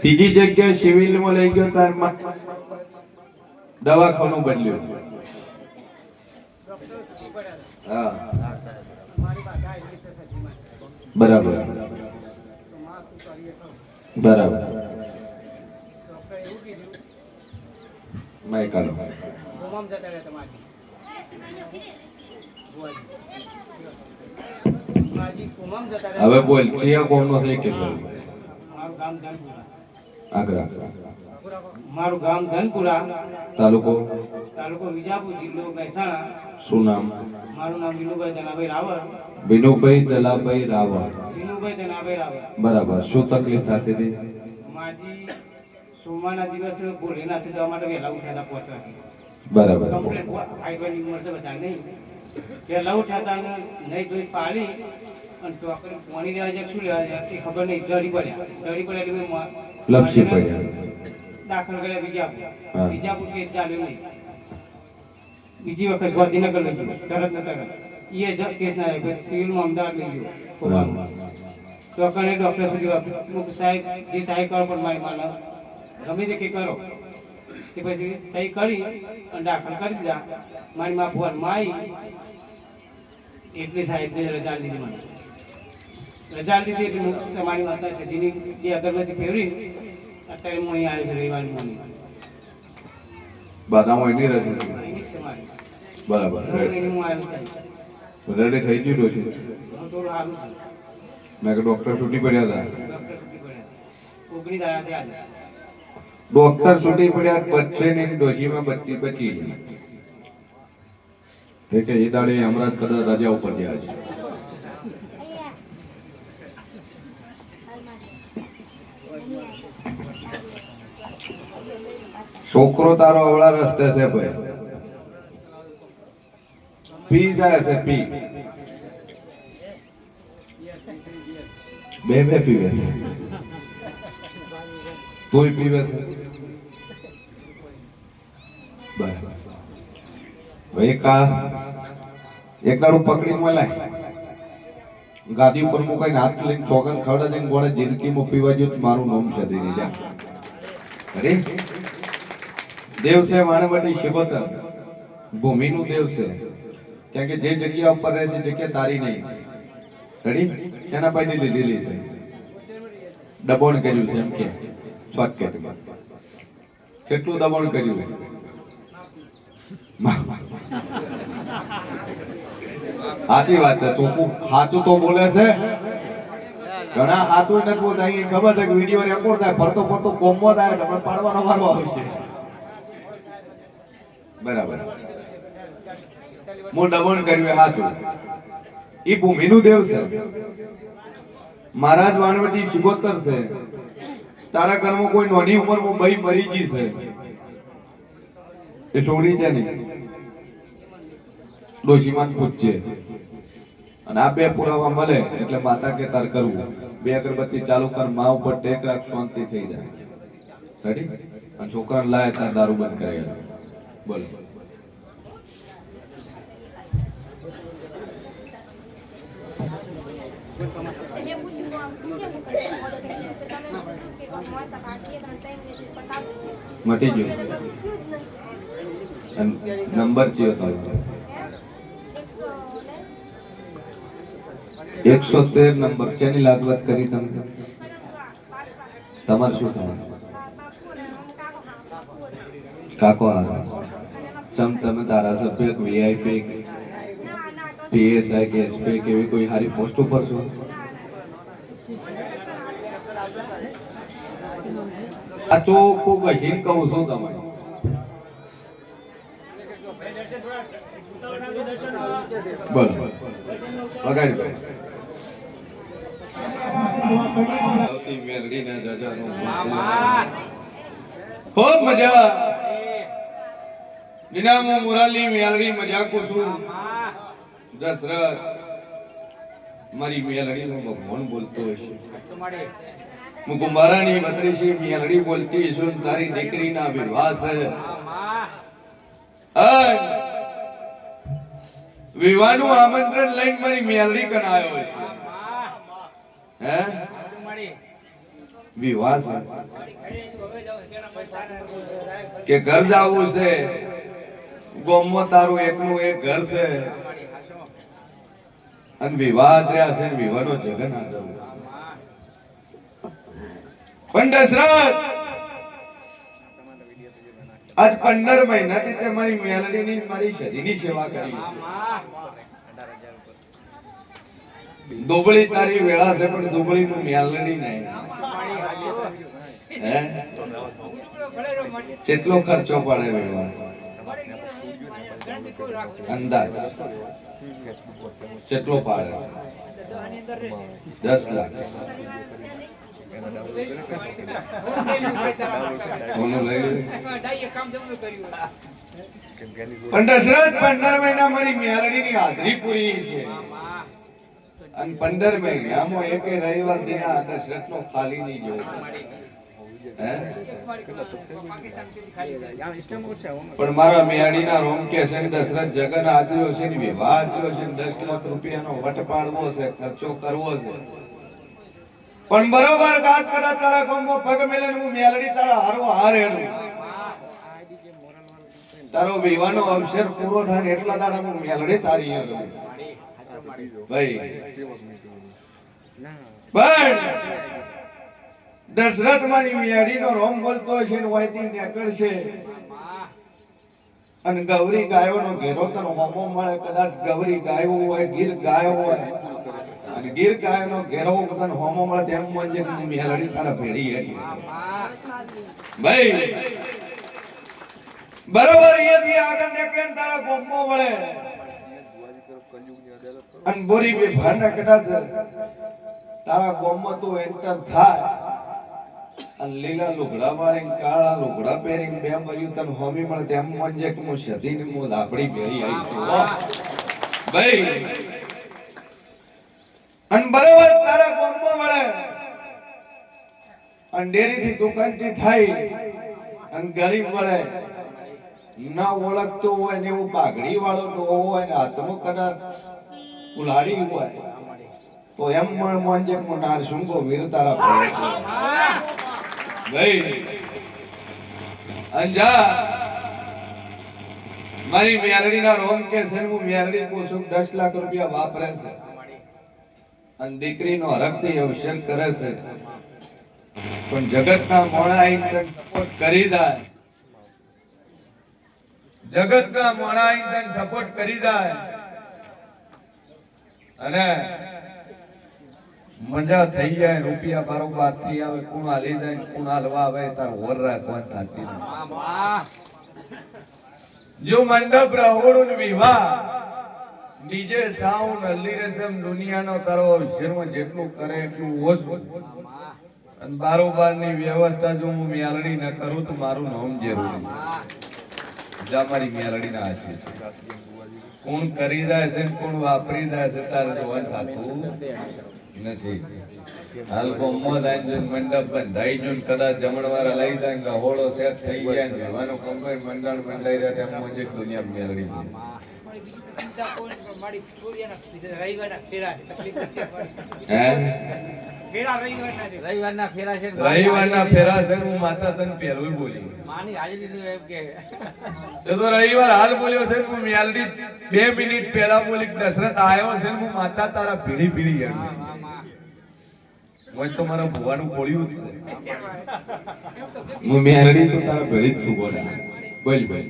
ત્રીજી જગ્યાએ સિવિલમાં લઈ ગયો તારમાં દવાખાનું બદલ્યું. હા બરાબર બરાબર માઈકાલો હવે બોલ ચિયા કોમનો છે કે આગ્રા મારું ગામ ધનપુરા તાલુકો વિજાપુર જિલ્લો મહેસાણા. શું નામ? મારું નામ વિનુભાઈ ધનાભાઈ રાવળ. વિનુભાઈ દલાભાઈ રાવળ. વિનુભાઈ ધનાભાઈ રાવળ. બરાબર. શું તકલીફ થતી હતી? માજી સોમવારના દિવસે ભોલેનાથ જવા માટે વહેલા ઉઠ્યા હતા પહોંચવાથી. બરાબર. કમ્પ્લેટ આઈવાની મળશે બધા નહીં વહેલા ઉઠ્યા હતા અને નહીં જોઈ પાડી અને ચોકડી પાણી લેવા જાય શું લેવા જાય એ ખબર નહીં. ડરી પડ્યા લપસી પડ્યા. દાખલ કર્યા વિજાપુર કેસ ચાલ્યો નહીં. બીજી વખત ગાંધીનગર લઈ ગયો તરત ને તરત એ જ કેસ ના આવ્યો સિવિલમાં અમદાવાદ લઈ ગયો. ચોકને ડોક્ટર સુધી સાહેબ જે સાહેબ કરો પણ મારી માલા ગમે તે કે કરો તે પછી સહી કરી અને દાખલ કરી દીધા. મારી મા ભુવન માઈ એટલી સાહેબને રજા લીધી. મને રજા લીધી એટલે તમારી માતા સજીની જે અગરબત્તી ફેરવી અત્યારે હું અહીં આવ્યો છું રવિવારની મોર્નિંગ. બાદામાં એની રજા બરાબર. રેડી થઈ ગયું છે. મેં કે ડોક્ટર છૂટી પડ્યા હતા. ડોક્ટર છૂટી પડ્યા બચશે ને ડોશીમાં બચી કે એ દાડે હમણાં કદાચ રજા ઉપર ગયા છે. છોકરો તારો અવળા રસ્તે છે ભાઈ. પી જાય છે પી બે પીવે છે તોય પીવે છે. બરાબર. ભાઈ કા એક દાડું પકડી મળાય ગાદી ઉપર મુકાઈને હાથ લઈને ચોગન ખવડા દઈને ગોળે જિંદગીમાં પીવા ગયું મારું નામ છે દઈને જા. અરે દેવ છે વાણવટી શિવોતર ભૂમિનું દેવ છે. કારણ કે જે જગ્યા ઉપર રહે છે જગ્યા તારી નહીં. રેડી શેના પાઈ લીધેલી છે દબાણ કર્યું છે એમ કે શોર્ટકટમાં કેટલું દબાણ કર્યું સાચી વાત છે. તું સાચું તો બોલે છે. ઘણા સાચું નથી બોલતા. ખબર છે કે વિડીયો રેકોર્ડ થાય ફરતો ફરતો કોમો થાય તમને પાડવાનો મારવો આવશે. બરાબર. હું દબાણ કર્યું સાચું. એ ભૂમિનું દેવ છે. મહારાજ વાણવટી શિગોતર છે. તારા ઘરમાં કોઈ નાની ઉંમરમાં ભાઈ મરી ગઈ છે એ છોડી છે નહીં ડોશીમાં પૂછશે અને આ બે પુરાવા મળે એટલે માતા કે તાર કરવું. બે અગરબત્તી ચાલુ કર મા ઉપર ટેક રાખ શાંતિ થઈ જાય. રેડી? અને છોકરાને લાય તાર દારૂ બંધ કરાય. બોલો. મટી ગયો. નંબર છે તમારો 113 નંબર. કેની લાગવત કરી તમે? તમારે શું થવાનું? કાકો આ સમ તમે ધારાસભ્ય વીઆઈપી પીએસઆઈ કે એસપી કે એવી કોઈ સારી પોસ્ટ ઉપર છો? આ ચોખ્ખું કહીને કહું છું તમે. બોલો વગાડી ખૂબ મજા નિનામો મુરાલી મેલડી મજા કુસુમ દશરથ મારી મેલડી નો ભગવાન બોલતો હશે. હું કુંભારાની બત્રીસી મેલડી બોલતી છું. તારી દીકરીના વિવાહ છે. વિવાહનું આમંત્રણ લઈને મારી મેલડી કન આવ્યો છે. હે વિવાહ છે કે ઘર જાવું છે, ગોમમાં તારું એકલું એક ઘર છે અને વિવાહ થયા છે, વિવાહનો જગન આગળ. પણ દશરથ આજ 15 મહિનાથી તે મારી મેલડીની મારી સદીની સેવા કરી. દુબળી તારી વેળા છે પણ દુબળી નું મેલડી નહીં. હે કેટલો ખર્ચો પડે વેળા અંદાજ કેટલો પાડે? 10 લાખ. પણ દશરથ 15 મહિના મારી મેલડીની હાજરી પૂરી છે અને 15 મહિનામાં એકે રવિવાર દિન આ દશરથનો ખાલી નહીં ગયો. પણ મારા મેળડીના રોમ કે છે કે દશરથ જગન આદ્યો છે ને વિવાહ આદ્યો છે, 10 લાખ રૂપિયાનો વટ પાડવો છે, ખર્ચો કરવો છે. પણ બરોબર ગાસ કરા તારા ગામમાં પગ મેલે હું મેલડી તારા હારો હાર હેડું. તારો વિવાહનો અવસર પૂરો થાય એટલા દાડા હું મેલડી તારી હેડું. ભાઈ દશરથ મારી મેળડીનો રોમ બોલતો છે ને વાયથી નીકળશે અને ગૌરી ગાયોનો ઘેરો તને હોમો મળે. કદાચ ગૌરી ગાયો હોય, ગીર ગાયો હોય અને ગીર ગાયોનો ઘેરો તને હોમો મળે તેમ મજે મેળડી તારા ભેડી હતી. ભાઈ બરોબર અહીંયાથી આગળ નીકળે તારા ગોમો વળે અને બોરી બે ભાંડા કદાચ તારા ગોમમાં તું એન્ટર થાય અને લીલા લુગડા વાળીને કાળા લુગડા પહેરીને બે મર્યું તને હોમી મળે તેમ મજે કે હું સધીને હું લાકડી પહેરી આવી છું. ભાઈ અને બરોબર તારા ગોમમાં વળે અને ડેરીથી દુકાનથી થાય અને ગરીબ વળે ના ઓળખતો હોય ને એવું પાઘડી વાળો હોય ને હાથમાં કદાચ ઉલાડી હોય તો એમ મન જે મોનાર શુંગો વીર તારા પડે છે. ભાઈ અંજા મારી મેલડીના રોમ કે છે હું મેલડી કોસુક 10 લાખ રૂપિયા વાપરે છે અને દીકરીનો હરખથી અવસર કરે છે. પણ જગતના મોણા આઈને સપોર્ટ કરી જાય, જગતના મોણા આઈને સપોર્ટ કરી જાય અને મજા થઈ જાય. રૂપિયા બારોબાર થી આવે, કોણ હાલી જાય કોણ હાલવા આવે તાર હોર રાખવાની થતી નથી. જો મંડપ રહોડું વિવાહ ડીજે સાઉન્ડ હલ્દી રેસમ દુનિયાનો તારો અવસરમાં જેટલું કરે એટલું ઓછું અને બારોબાર ની વ્યવસ્થા જો હું મેલડી ન કરું તો મારું નામ જરૂરી જા મારી મેલડી ના છે. કોણ કરી જાય છે કોણ વાપરી જાય છે તારે જોવાનું થતું નથી. હાલ ગોમમાં જાય મંડપ બંધાઈ જો કદાચ જમણવાર લઈ જાય કે હોળો સેટ થઈ જાય ને વિવાનો કંપની મંડળ બંધાઈ જાય તેમ મજે દુનિયા મેળવી રવિવારના ફેરા છે હું માતા તને પહેલું બોલી તો રવિવાર હાલ બોલ્યો છે હું મેલડી 2 મિનિટ પહેલા બોલી દશરથ આવ્યો છે હું માતા તારા ભીડી ભીડી હેડી હોય તો મારા ભુવાનું બોલ્યું જ છે હું મેલડી તો તારા ભીડી જ છું બોલા બોલ બોલ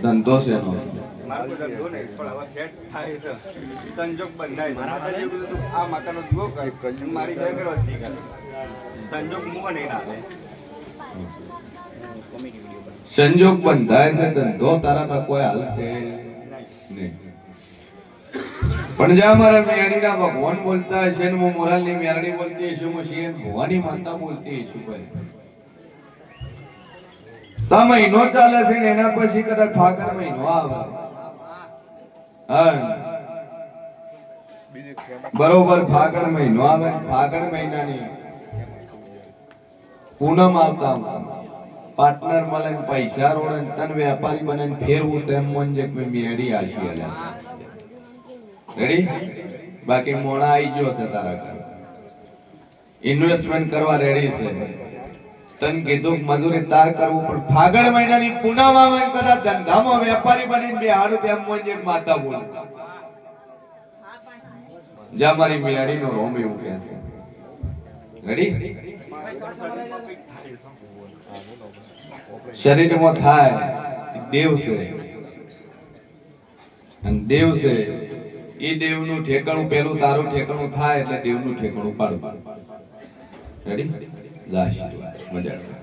ધંધો છે સંજોગ બંધાય આ માતાનો જુઓ મારી સંજોગ મુવા નહીં નાખે. સંજોગ બંધાય છે ધંધો તારા કોઈ હાલ છે નહીં. પણ જા મારા મેળડીના ભગવાન બોલતા હશે ને હું મોરાલની મેળડી બોલતી હશું, હું શિવ ભવાની માતા બોલતી હશું. ભાઈ તા મહિનો ચાલે છે ને એના પછી કદાચ ફાગણ મહિનો આવે. હા બરોબર ફાગણ મહિનો આવે, ફાગણ મહિનાની પૂનમ આવતા પાર્ટનર મળે ને પૈસા રોડે ને તન વેપારી બને ને ફેરવું તેમ મન જે કોઈ મેડી આશી અલ્યા રેડી. બાકી મોણા આવી ગયો છે તારા ઘર, ઇન્વેસ્ટમેન્ટ કરવા રેડી છે. તન કીધું મજૂરી તાર કરવું પણ ફાગણ મહિનાની પૂનમ આવે ને કદાચ ધંધામાં વેપારી બનીને બે હાડું તેમ મન જે માતા બોલ જ્યાં મારી મેડી નો રોમ એવું કહે છે. રેડી. શરીરમાં થાય દેવ છે અને દેવ છે એ દેવનું ઠેકાણું પેલું તારું ઠેકાણું થાય એટલે દેવનું ઠેકાણું પાડું. રેડી. મજા આવે.